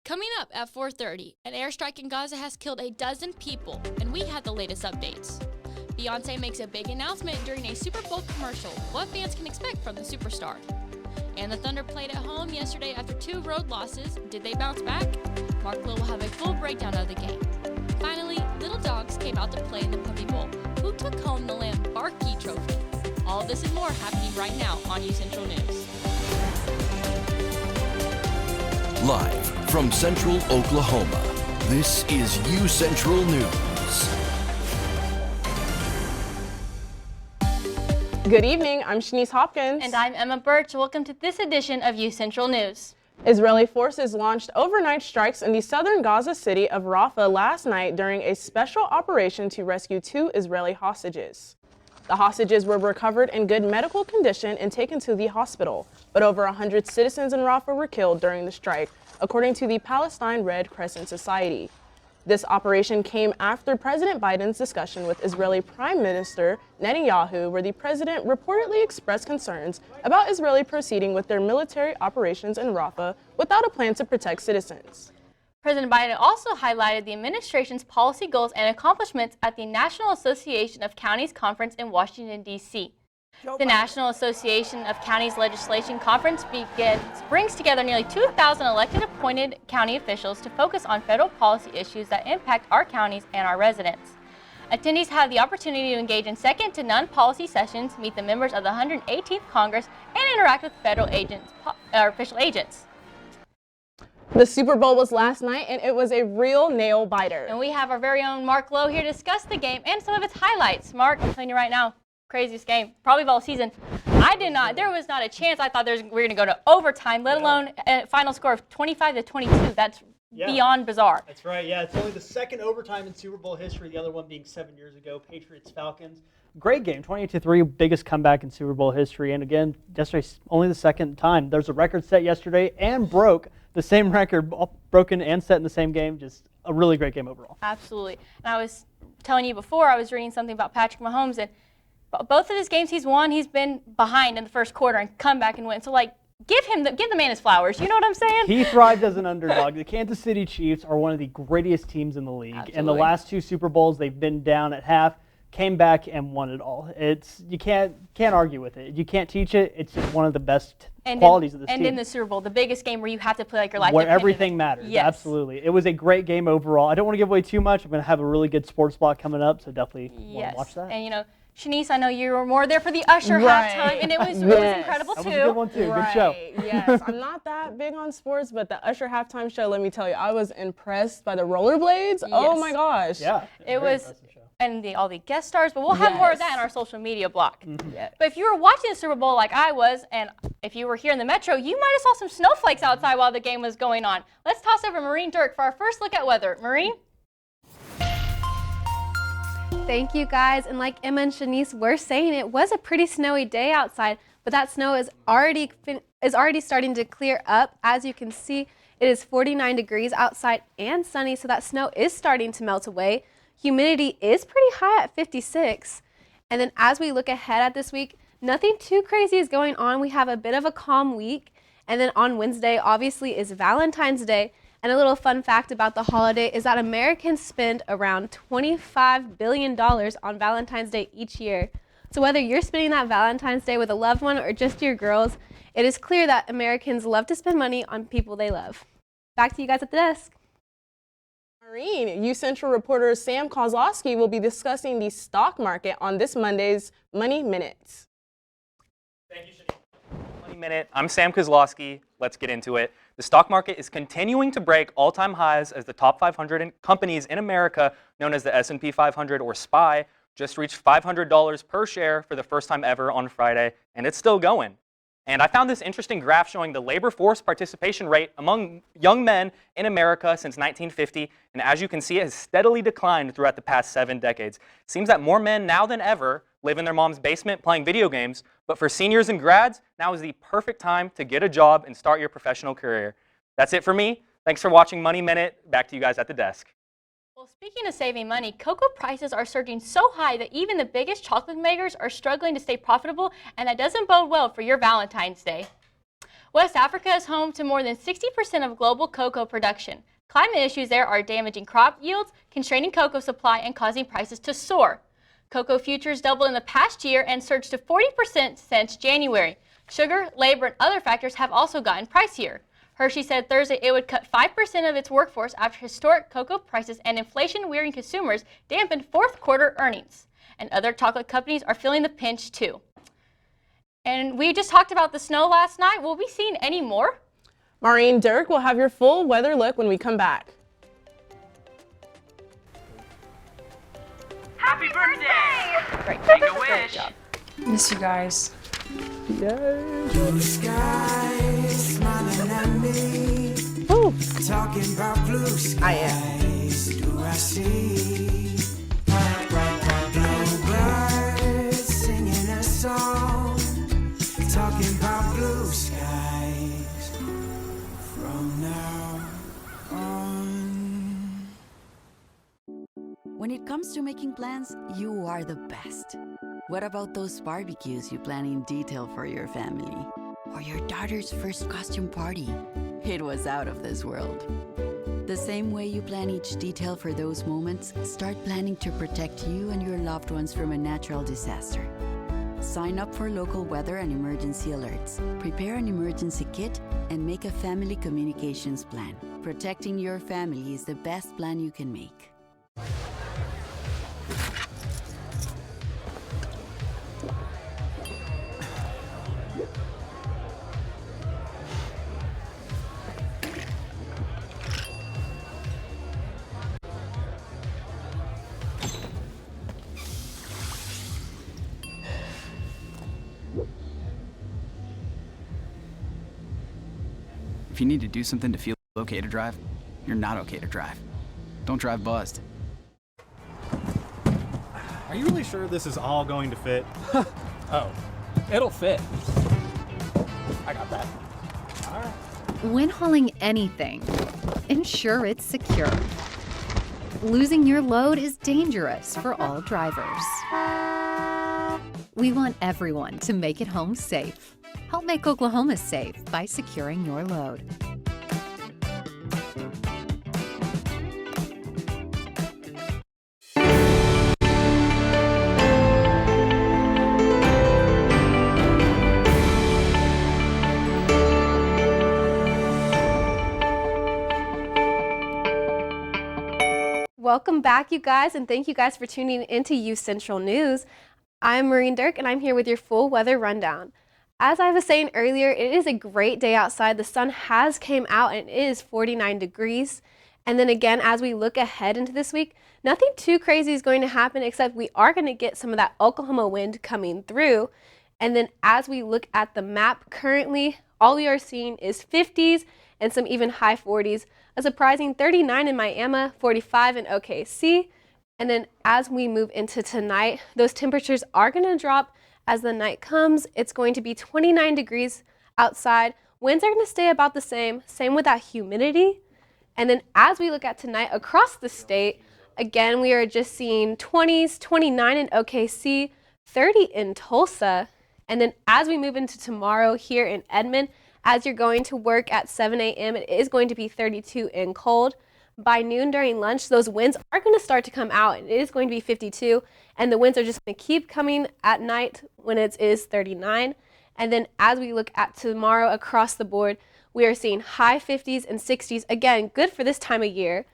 Coming up at 4:30, an airstrike in Gaza has killed a dozen people, and we have the latest updates. Beyoncé makes a big announcement during a Super Bowl commercial. What fans can expect from the superstar? And the Thunder played at home yesterday after 2 road losses. Did they bounce back? Mark Lowe will have a full breakdown of the game. Finally, little dogs came out to play in the Puppy Bowl. Who took home the Lambarkey Trophy? All of this and more happening right now on UCentral News. Live from Central Oklahoma, this is UCentral News. Good evening, I'm Shanice Hopkins. And I'm Emma Birch. Welcome to this edition of UCentral News. Israeli forces launched overnight strikes in the southern Gaza city of Rafah last night during a special operation to rescue 2 Israeli hostages. The hostages were recovered in good medical condition and taken to the hospital, but over 100 citizens in Rafah were killed during the strike, according to the Palestine Red Crescent Society. This operation came after President Biden's discussion with Israeli Prime Minister Netanyahu, where the president reportedly expressed concerns about Israeli proceeding with their military operations in Rafah without a plan to protect citizens. President Biden also highlighted the administration's policy goals and accomplishments at the National Association of Counties Conference in Washington, D.C. The National Association of Counties Legislation Conference brings together nearly 2,000 elected appointed county officials to focus on federal policy issues that impact our counties and our residents. Attendees have the opportunity to engage in second-to-none policy sessions, meet the members of the 118th Congress, and interact with federal official agents. The Super Bowl was last night, and it was a real nail-biter. And we have our very own Mark Lowe here to discuss the game and some of its highlights. Mark, I'm telling you right now, craziest game, probably of all season. There was not a chance I thought we were going to go to overtime, let alone a final score of 25-22. That's beyond bizarre. That's right, yeah. It's only the second overtime in Super Bowl history, the other one being 7 years ago, Patriots-Falcons. Great game, 28-3, biggest comeback in Super Bowl history. And again, yesterday, only the second time. There's a record set yesterday and broke the same record, broken and set in the same game. Just a really great game overall. Absolutely. And I was telling you before, I was reading something about Patrick Mahomes, and both of his games he's won, he's been behind in the first quarter and come back and win. So, give the man his flowers. You know what I'm saying? He thrived as an underdog. The Kansas City Chiefs are one of the greatest teams in the league. Absolutely. And the last 2 Super Bowls, they've been down at half, came back and won it all. You can't argue with it. You can't teach it. It's just one of the best qualities of this team. And in the Super Bowl, the biggest game where you have to play like your life. Where everything matters. Yes. Absolutely. It was a great game overall. I don't want to give away too much. I'm going to have a really good sports block coming up, so definitely want to watch that. And Shanice, I know you were more there for the Usher halftime, and it was incredible too. That was a good one too. Right. Good show. Yes, I'm not that big on sports, but the Usher halftime show, let me tell you, I was impressed by the rollerblades. Yes. Oh my gosh. Yeah. It was, and all the guest stars, but we'll have more of that in our social media block. Mm-hmm. Yes. But if you were watching the Super Bowl like I was, and if you were here in the Metro, you might have saw some snowflakes outside while the game was going on. Let's toss over Maureen Dirk for our first look at weather. Maureen? Thank you, guys. And like Emma and Shanice were saying, it was a pretty snowy day outside, but that snow is already starting to clear up. As you can see, it is 49 degrees outside and sunny, so that snow is starting to melt away. Humidity is pretty high at 56. And then as we look ahead at this week, nothing too crazy is going on. We have a bit of a calm week. And then on Wednesday, obviously, is Valentine's Day. And a little fun fact about the holiday is that Americans spend around $25 billion on Valentine's Day each year. So whether you're spending that Valentine's Day with a loved one or just your girls, it is clear that Americans love to spend money on people they love. Back to you guys at the desk. Maureen, UCentral reporter Sam Kozlowski will be discussing the stock market on this Monday's Money Minutes. Thank you, Shanice. Money Minute. I'm Sam Kozlowski. Let's get into it. The stock market is continuing to break all-time highs as the top 500 companies in America, known as the S&P 500 or SPY, just reached $500 per share for the first time ever on Friday, and it's still going. And I found this interesting graph showing the labor force participation rate among young men in America since 1950, and as you can see, it has steadily declined throughout the past 7 decades. It seems that more men now than ever live in their mom's basement playing video games, but for seniors and grads, now is the perfect time to get a job and start your professional career. That's it for me. Thanks for watching Money Minute. Back to you guys at the desk. Well, speaking of saving money, cocoa prices are surging so high that even the biggest chocolate makers are struggling to stay profitable, and that doesn't bode well for your Valentine's Day. West Africa is home to more than 60% of global cocoa production. Climate issues there are damaging crop yields, constraining cocoa supply, and causing prices to soar. Cocoa futures doubled in the past year and surged to 40% since January. Sugar, labor, and other factors have also gotten pricier. Hershey said Thursday it would cut 5% of its workforce after historic cocoa prices and inflation-weary consumers dampened fourth quarter earnings. And other chocolate companies are feeling the pinch too. And we just talked about the snow last night. Will we see any more? Maureen Dirk will have your full weather look when we come back. Happy birthday! Great. Make a wish. Miss you guys. Blue skies smiling at me. Ooh. Talking about blue skies. I am. Do I see bluebirds singing a song? Talking about blue skies from now on. When it comes to making plans, you are the best. What about those barbecues you plan in detail for your family? Or your daughter's first costume party? It was out of this world. The same way you plan each detail for those moments, start planning to protect you and your loved ones from a natural disaster. Sign up for local weather and emergency alerts. Prepare an emergency kit and make a family communications plan. Protecting your family is the best plan you can make. If you need to do something to feel okay to drive, you're not okay to drive. Don't drive buzzed. Are you really sure this is all going to fit? Oh, it'll fit. I got that. All right. When hauling anything, ensure it's secure. Losing your load is dangerous for all drivers. We want everyone to make it home safe. Help make Oklahoma safe by securing your load. Welcome back, you guys, and thank you guys for tuning into UCentral News. I'm Maureen Dirk, and I'm here with your full weather rundown. As I was saying earlier, it is a great day outside. The sun has came out and it is 49 degrees. And then again, as we look ahead into this week, nothing too crazy is going to happen, except we are going to get some of that Oklahoma wind coming through. And then as we look at the map currently, all we are seeing is 50s and some even high 40s. A surprising 39 in Miami, 45 in OKC. And then as we move into tonight, those temperatures are going to drop. As the night comes, it's going to be 29 degrees outside. Winds are going to stay about the same with that humidity. And then as we look at tonight across the state, again, we are just seeing 20s, 29 in OKC, 30 in Tulsa. And then as we move into tomorrow here in Edmond, as you're going to work at 7 a.m., it is going to be 32 and cold. By noon during lunch, those winds are going to start to come out, and it is going to be 52, and the winds are just going to keep coming at night when it is 39. And then as we look at tomorrow across the board, we are seeing high 50s and 60s. Again, good for this time of year.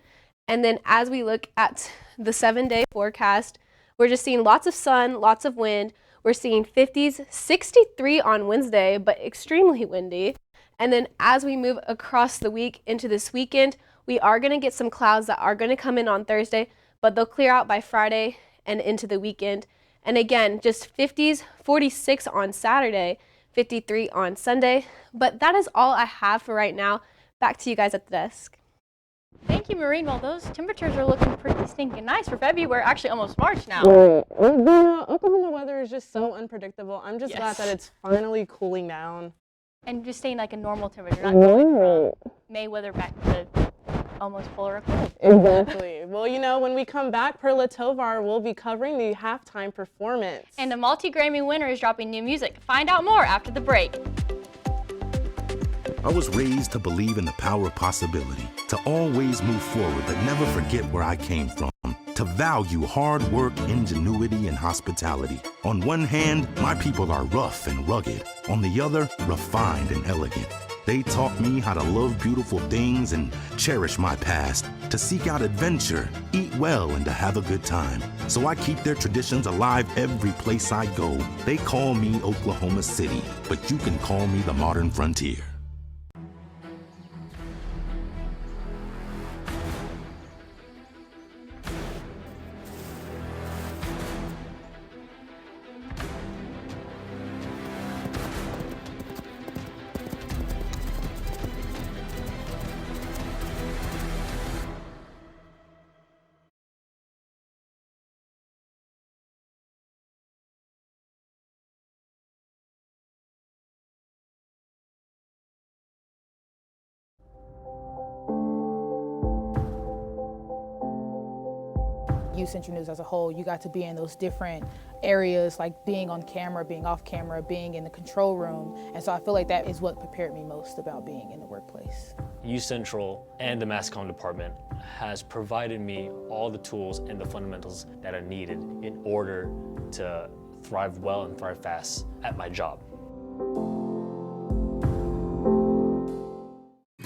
And then as we look at the 7-day forecast, we're just seeing lots of sun, lots of wind. We're seeing 50s, 63 on Wednesday, but extremely windy. And then as we move across the week into this weekend, we are going to get some clouds that are going to come in on Thursday, but they'll clear out by Friday and into the weekend. And again, just 50s, 46 on Saturday, 53 on Sunday. But that is all I have for right now. Back to you guys at the desk. Thank you, Maureen. Well, those temperatures are looking pretty stinking nice for February, actually almost March now. Oklahoma weather is just so unpredictable. I'm just glad that it's finally cooling down. And just staying like a normal temperature, not going from May weather back to almost polar cold. Exactly. Well, you know, when we come back, Perla Tovar will be covering the halftime performance. And a multi-Grammy winner is dropping new music. Find out more after the break. I was raised to believe in the power of possibility, to always move forward but never forget where I came from, to value hard work, ingenuity, and hospitality. On one hand, my people are rough and rugged. On the other, refined and elegant. They taught me how to love beautiful things and cherish my past, to seek out adventure, eat well, and to have a good time. So I keep their traditions alive every place I go. They call me Oklahoma City, but you can call me the modern frontier. UCentral News as a whole, you got to be in those different areas, like being on camera, being off camera, being in the control room. And so I feel like that is what prepared me most about being in the workplace. UCentral and the mass comm department has provided me all the tools and the fundamentals that are needed in order to thrive well and thrive fast at my job.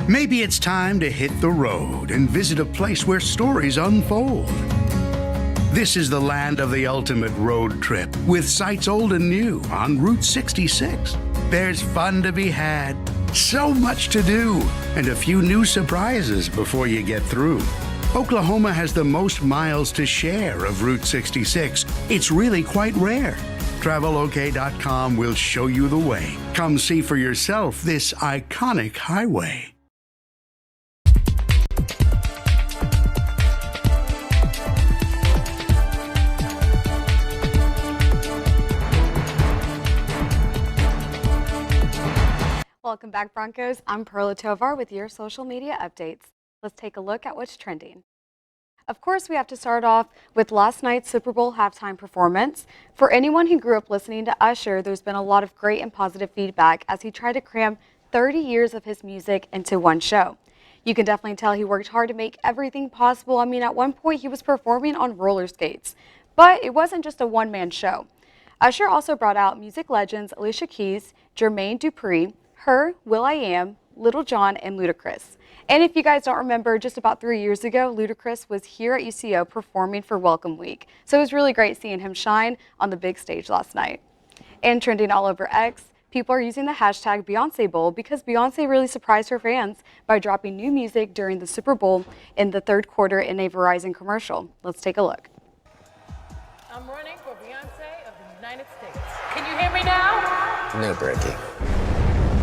Maybe it's time to hit the road and visit a place where stories unfold. This is the land of the ultimate road trip, with sights old and new on Route 66. There's fun to be had, so much to do, and a few new surprises before you get through. Oklahoma has the most miles to share of Route 66. It's really quite rare. TravelOK.com will show you the way. Come see for yourself this iconic highway. Welcome back, Broncos. I'm Perla Tovar with your social media updates. Let's take a look at what's trending. Of course, we have to start off with last night's Super Bowl halftime performance. For anyone who grew up listening to Usher, there's been a lot of great and positive feedback as he tried to cram 30 years of his music into one show. You can definitely tell he worked hard to make everything possible. I mean, at one point he was performing on roller skates. But it wasn't just a one-man show. Usher also brought out music legends Alicia Keys, Jermaine Dupri, Her, will.i.am, Little John, and Ludacris. And if you guys don't remember, just about 3 years ago, Ludacris was here at UCO performing for Welcome Week. So it was really great seeing him shine on the big stage last night. And trending all over X, people are using the hashtag Beyonce Bowl because Beyonce really surprised her fans by dropping new music during the Super Bowl in the third quarter in a Verizon commercial. Let's take a look. I'm running for Beyonce of the United States. Can you hear me now? No breaking.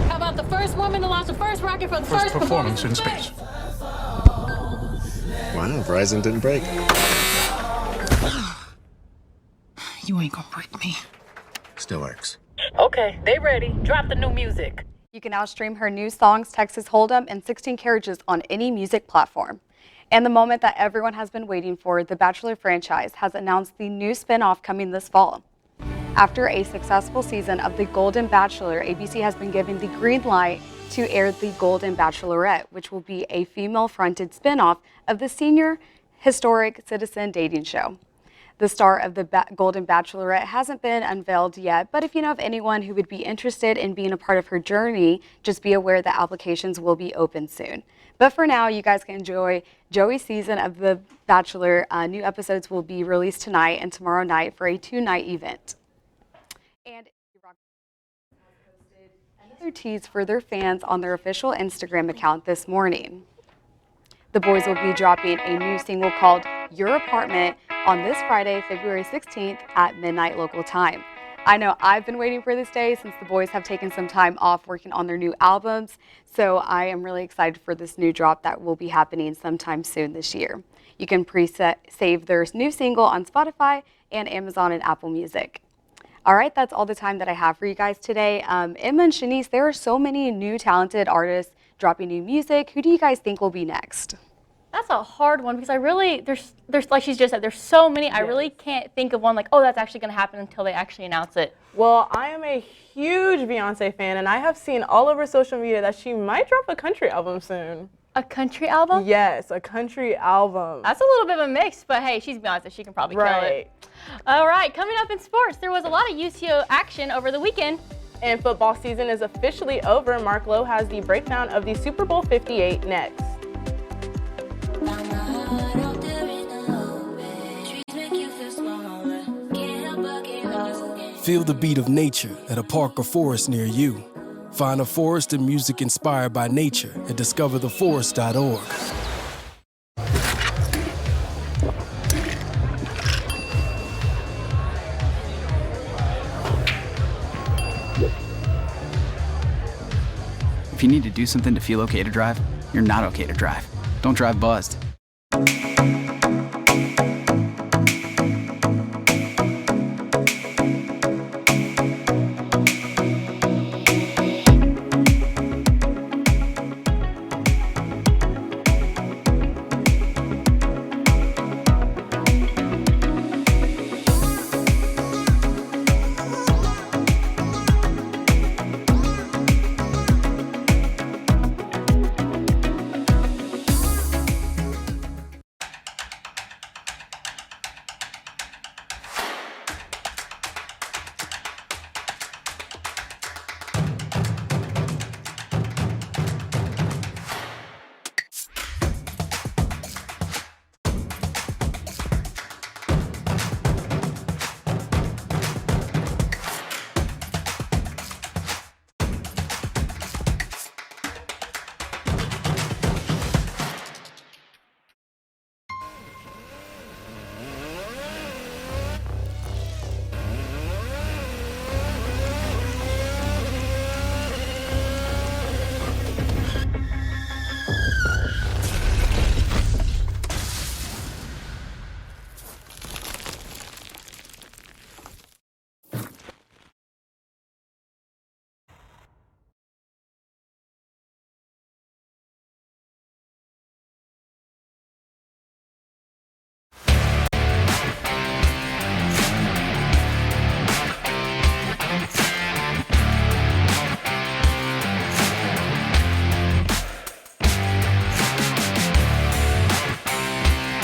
How about the first woman to launch the first rocket for the First performance in space. Why not? Verizon didn't break. You ain't gonna break me. Still works. Okay, they ready. Drop the new music. You can now stream her new songs, Texas Hold'em, and 16 Carriages on any music platform. And the moment that everyone has been waiting for, the Bachelor franchise has announced the new spin-off coming this fall. After a successful season of The Golden Bachelor, ABC has been given the green light to air The Golden Bachelorette, which will be a female-fronted spin-off of the senior historic citizen dating show. The star of the Golden Bachelorette hasn't been unveiled yet, but if you know of anyone who would be interested in being a part of her journey, just be aware that applications will be open soon. But for now, you guys can enjoy Joey's season of The Bachelor. New episodes will be released tonight and tomorrow night for a 2-night event. And posted another tease for their fans on their official Instagram account this morning. The boys will be dropping a new single called Your Apartment on this Friday, February 16th at midnight local time. I know I've been waiting for this day since the boys have taken some time off working on their new albums, so I am really excited for this new drop that will be happening sometime soon this year. You can save their new single on Spotify and Amazon and Apple Music. All right, that's all the time that I have for you guys today. Emma and Shanice, there are so many new talented artists dropping new music. Who do you guys think will be next? That's a hard one because I really, there's like she's just said, there's so many. I really can't think of one like, oh, that's actually going to happen until they actually announce it. Well, I am a huge Beyonce fan, and I have seen all over social media that she might drop a country album soon. A country album? Yes, a country album. That's a little bit of a mix, but hey, she's Beyonce. She can probably kill it. All right, coming up in sports, there was a lot of UCO action over the weekend. And football season is officially over. Mark Lowe has the breakdown of the Super Bowl 58 next. Feel the beat of nature at a park or forest near you. Find a forest and music inspired by nature at discovertheforest.org. If you need to do something to feel okay to drive, you're not okay to drive. Don't drive buzzed.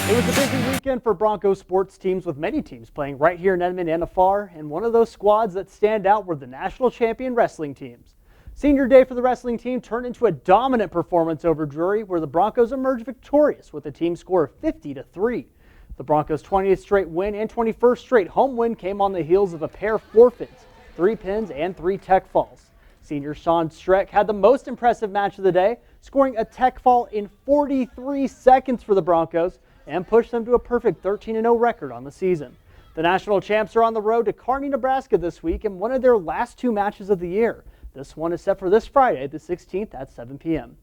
It was a busy weekend for Broncos sports teams, with many teams playing right here in Edmond and afar, and one of those squads that stand out were the national champion wrestling teams. Senior day for the wrestling team turned into a dominant performance over Drury, where the Broncos emerged victorious with a team score of 50-3. The Broncos' 20th straight win and 21st straight home win came on the heels of a pair of forfeits, 3 pins, and 3 tech falls. Senior Sean Streck had the most impressive match of the day, scoring a tech fall in 43 seconds for the Broncos, and pushed them to a perfect 13-0 record on the season. The national champs are on the road to Kearney, Nebraska this week in one of their last 2 matches of the year. This one is set for this Friday, the 16th at 7 p.m.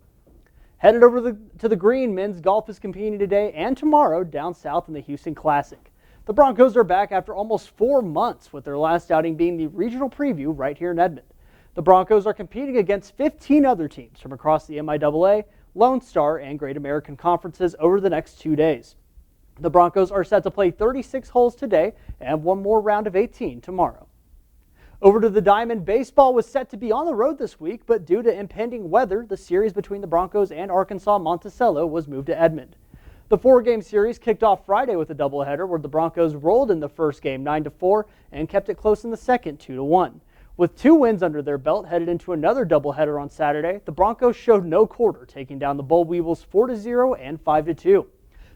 Headed over to the green, men's golf is competing today and tomorrow down south in the Houston Classic. The Broncos are back after almost 4 months, with their last outing being the regional preview right here in Edmond. The Broncos are competing against 15 other teams from across the MIAA, Lone Star, and Great American Conferences over the next 2 days. The Broncos are set to play 36 holes today and one more round of 18 tomorrow. Over to the Diamond, baseball was set to be on the road this week, but due to impending weather, the series between the Broncos and Arkansas Monticello was moved to Edmond. The 4-game series kicked off Friday with a doubleheader where the Broncos rolled in the first game 9-4 and kept it close in the second 2-1. With 2 wins under their belt headed into another doubleheader on Saturday, the Broncos showed no quarter, taking down the Boll Weevils 4-0 and 5-2.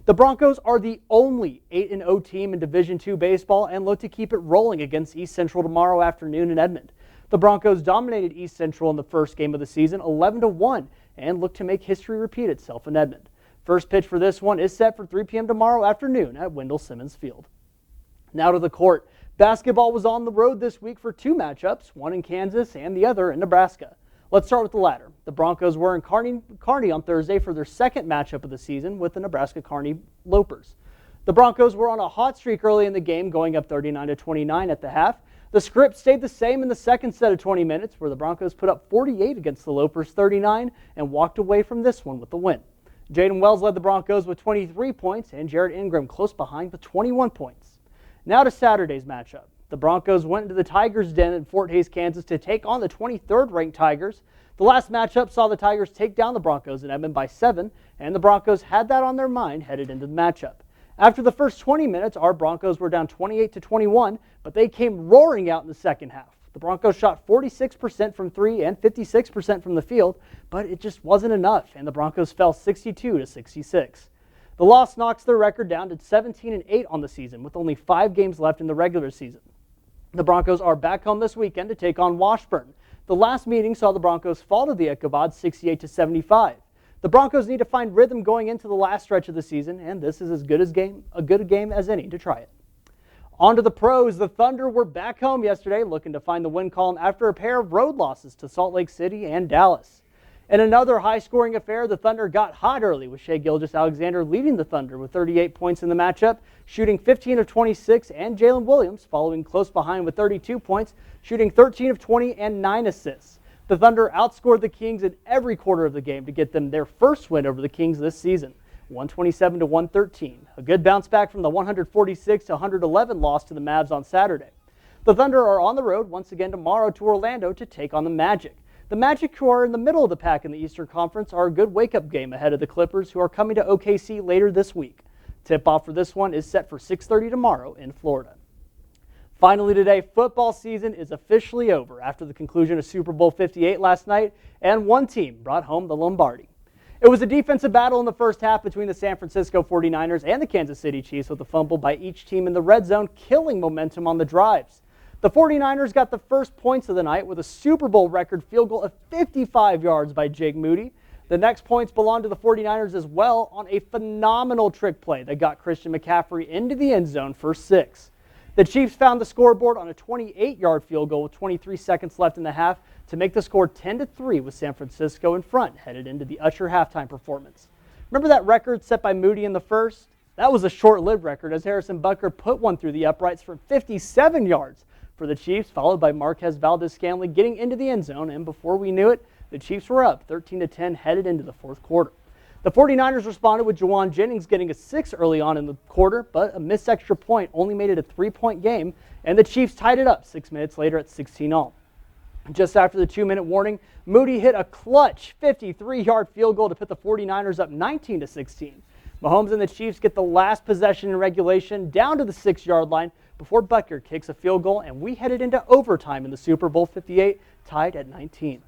The Broncos are the only 8-0 team in Division II baseball and look to keep it rolling against UCentral tomorrow afternoon in Edmond. The Broncos dominated UCentral in the first game of the season 11-1 and look to make history repeat itself in Edmond. First pitch for this one is set for 3 p.m. tomorrow afternoon at Wendell Simmons Field. Now to the court. Basketball was on the road this week for 2 matchups, one in Kansas and the other in Nebraska. Let's start with the latter. The Broncos were in Kearney on Thursday for their second matchup of the season with the Nebraska-Kearney Lopers. The Broncos were on a hot streak early in the game, going up 39-29 at the half. The script stayed the same in the second set of 20 minutes, where the Broncos put up 48 against the Lopers 39 and walked away from this one with the win. Jaden Wells led the Broncos with 23 points and Jared Ingram close behind with 21 points. Now to Saturday's matchup. The Broncos went into the Tigers' den in Fort Hays, Kansas to take on the 23rd ranked Tigers. The last matchup saw the Tigers take down the Broncos in Edmond by 7, and the Broncos had that on their mind headed into the matchup. After the first 20 minutes, our Broncos were down 28-21, but they came roaring out in the second half. The Broncos shot 46% from 3 and 56% from the field, but it just wasn't enough, and the Broncos fell 62-66. The loss knocks their record down to 17-8 on the season, with only 5 games left in the regular season. The Broncos are back home this weekend to take on Washburn. The last meeting saw the Broncos fall to the Ichabod 68-75. The Broncos need to find rhythm going into the last stretch of the season, and this is as good a game as any to try it. On to the pros. The Thunder were back home yesterday looking to find the win column after a pair of road losses to Salt Lake City and Dallas. In another high-scoring affair, the Thunder got hot early with Shai Gilgeous-Alexander leading the Thunder with 38 points in the matchup, shooting 15 of 26, and Jalen Williams following close behind with 32 points, shooting 13 of 20 and 9 assists. The Thunder outscored the Kings in every quarter of the game to get them their first win over the Kings this season, 127-113. A good bounce back from the 146-111 loss to the Mavs on Saturday. The Thunder are on the road once again tomorrow to Orlando to take on the Magic. The Magic, who are in the middle of the pack in the Eastern Conference, are a good wake-up game ahead of the Clippers, who are coming to OKC later this week. Tip-off for this one is set for 6:30 tomorrow in Florida. Finally today, football season is officially over after the conclusion of Super Bowl 58 last night, and one team brought home the Lombardi. It was a defensive battle in the first half between the San Francisco 49ers and the Kansas City Chiefs, with a fumble by each team in the red zone, killing momentum on the drives. The 49ers got the first points of the night with a Super Bowl record field goal of 55 yards by Jake Moody. The next points belonged to the 49ers as well on a phenomenal trick play that got Christian McCaffrey into the end zone for 6. The Chiefs found the scoreboard on a 28-yard field goal with 23 seconds left in the half to make the score 10-3 with San Francisco in front, headed into the Usher halftime performance. Remember that record set by Moody in the first? That was a short-lived record as Harrison Butker put one through the uprights for 57 yards for the Chiefs, followed by Marquez Valdez-Scantling getting into the end zone, and before we knew it, the Chiefs were up 13-10 headed into the fourth quarter. The 49ers responded with Juwan Jennings getting a 6 early on in the quarter, but a missed extra point only made it a 3-point game, and the Chiefs tied it up 6 minutes later at 16-all. Just after the 2-minute warning, Moody hit a clutch 53-yard field goal to put the 49ers up 19-16. Mahomes and the Chiefs get the last possession in regulation down to the 6-yard line before Butker kicks a field goal, and we headed into overtime in the Super Bowl 58, tied at 19.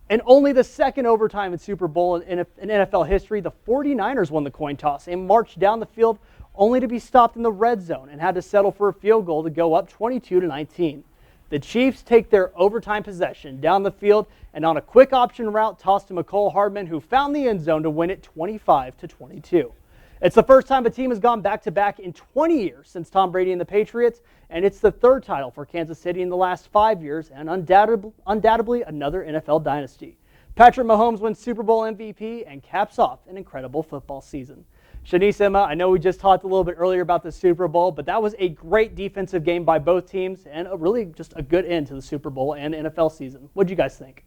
In only the second overtime in Super Bowl in NFL history, the 49ers won the coin toss and marched down the field only to be stopped in the red zone and had to settle for a field goal to go up 22-19. The Chiefs take their overtime possession down the field and on a quick option route tossed to McCole Hardman, who found the end zone to win it 25-22. It's the first time a team has gone back-to-back in 20 years since Tom Brady and the Patriots, and it's the third title for Kansas City in the last 5 years, and undoubtedly another NFL dynasty. Patrick Mahomes wins Super Bowl MVP and caps off an incredible football season. Shanice, Emma, I know we just talked a little bit earlier about the Super Bowl, but that was a great defensive game by both teams and really just a good end to the Super Bowl and NFL season. What did you guys think?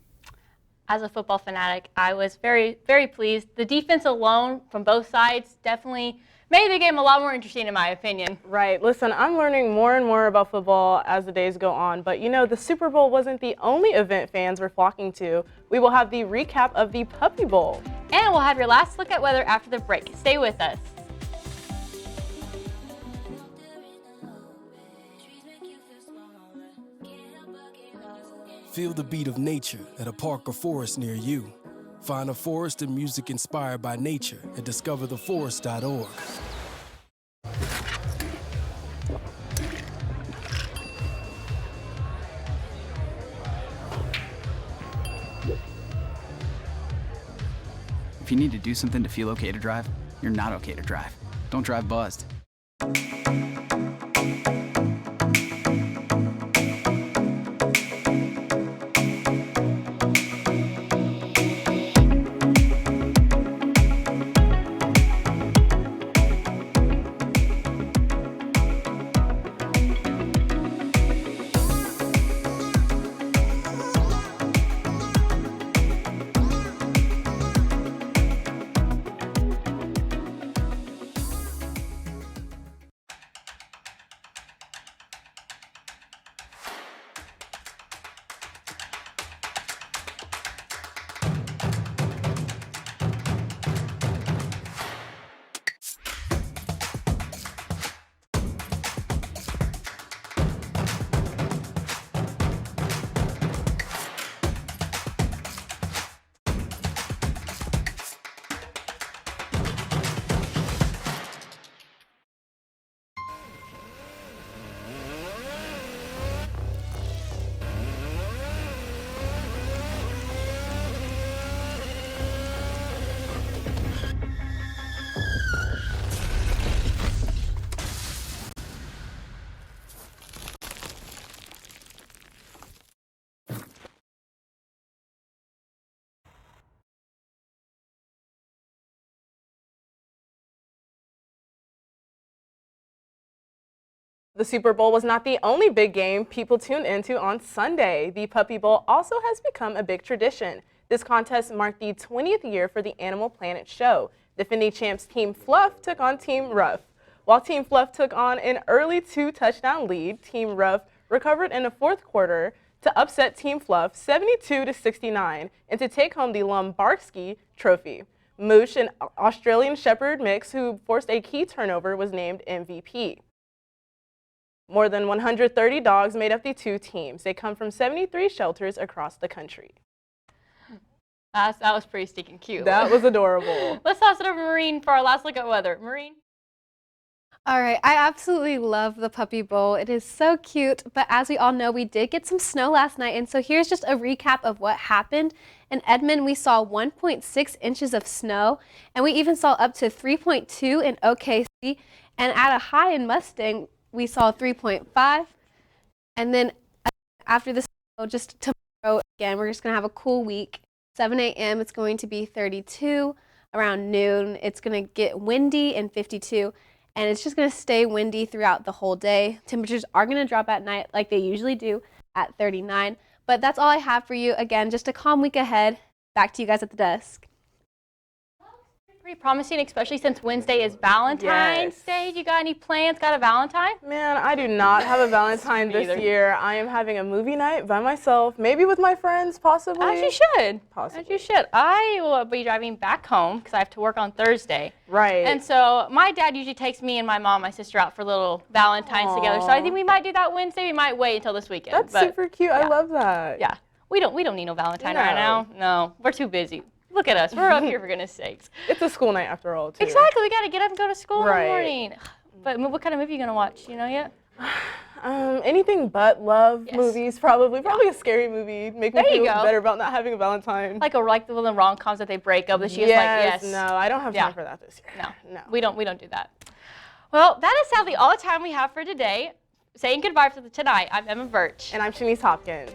As a football fanatic, I was very, very pleased. The defense alone from both sides definitely made the game a lot more interesting in my opinion. Right. Listen, I'm learning more and more about football as the days go on, but you know, the Super Bowl wasn't the only event fans were flocking to. We will have the recap of the Puppy Bowl. And we'll have your last look at weather after the break. Stay with us. Feel the beat of nature at a park or forest near you. Find a forest and music inspired by nature at discovertheforest.org. If you need to do something to feel okay to drive, you're not okay to drive. Don't drive buzzed. The Super Bowl was not the only big game people tuned into on Sunday. The Puppy Bowl also has become a big tradition. This contest marked the 20th year for the Animal Planet show. Defending champs Team Fluff took on Team Ruff. While Team Fluff took on an early 2-touchdown lead, Team Ruff recovered in the fourth quarter to upset Team Fluff 72-69 and to take home the Lombardsky Trophy. Moosh, an Australian Shepherd mix who forced a key turnover, was named MVP. More than 130 dogs made up the two teams. They come from 73 shelters across the country. That was pretty stinking cute. That was adorable. Let's toss it over to Maureen for our last look at weather. Maureen? All right, I absolutely love the Puppy Bowl. It is so cute, but as we all know, we did get some snow last night, and so here's just a recap of what happened. In Edmond, we saw 1.6 inches of snow, and we even saw up to 3.2 in OKC, and at a high in Mustang, we saw 3.5, and then after this, just tomorrow, again, we're just going to have a cool week. 7 a.m., it's going to be 32. Around noon, it's going to get windy and 52, and it's just going to stay windy throughout the whole day. Temperatures are going to drop at night like they usually do at 39, but that's all I have for you. Again, just a calm week ahead. Back to you guys at the desk. Pretty promising, especially since Wednesday is Valentine's Day. You got any plans? Got a Valentine? Man, I do not have a Valentine this year. I am having a movie night by myself, maybe with my friends, possibly. As you should. Possibly. As you should. I will be driving back home because I have to work on Thursday. Right. And so my dad usually takes me and my mom, my sister out for little Valentines together. So I think we might do that Wednesday. We might wait until this weekend. That's super cute. I love that. Yeah. We don't need no Valentine right now. No. We're too busy. Look at us. We're up here for goodness sakes. It's a school night after all, too. Exactly. We got to get up and go to school in the morning. But what kind of movie are you going to watch? You know yet? Anything but love movies, probably. Probably a scary movie. Make me feel better about not having a Valentine. Like the one of the rom-coms that they break up. That she is no, I don't have time for that this year. No. We don't do that. Well, that is sadly all the time we have for today. Saying goodbye for tonight, I'm Emma Birch. And I'm Shanice Hopkins.